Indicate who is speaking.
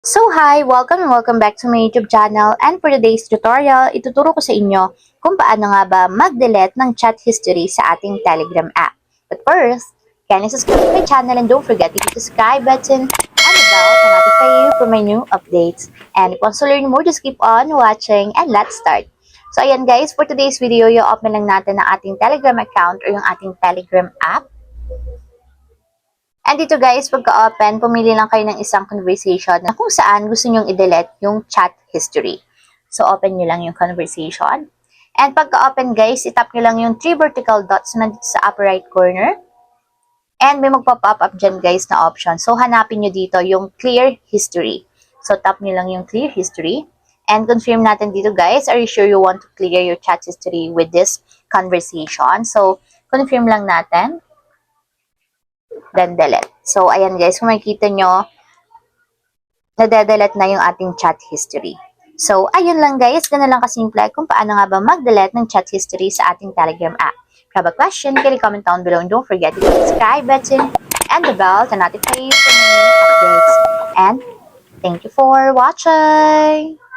Speaker 1: So hi! Welcome and welcome back to my YouTube channel, and for today's tutorial, ituturo ko sa inyo kung paano nga ba mag-delete ng chat history sa ating Telegram app. But first, can you subscribe to my channel and don't forget to hit the subscribe button and the bell to notify you for my new updates. And if you want to learn more, just keep on watching and let's start. So ayan guys, for today's video, i-open lang natin ang ating Telegram account or yung ating Telegram app. And dito guys, pagka-open, pumili lang kayo ng isang conversation na kung saan gusto nyong i-delete yung chat history. So, open nyo lang yung conversation. And pagka-open guys, itap nyo lang yung 3 vertical dots na dito sa upper right corner. And may magpa-pop up dyan guys na option. So, hanapin nyo dito yung clear history. So, tap nyo lang yung clear history. And confirm natin dito guys, are you sure you want to clear your chat history with this conversation? So, confirm lang natin. Then delete. So, ayan guys, kung makikita nyo, nade-delete na yung ating chat history. So, ayun lang guys, ganun lang kasimple kung paano nga ba mag-delete ng chat history sa ating Telegram app. If you have a question, can you comment down below and don't forget to hit the subscribe button and the bell to notify you for my new updates. And thank you for watching!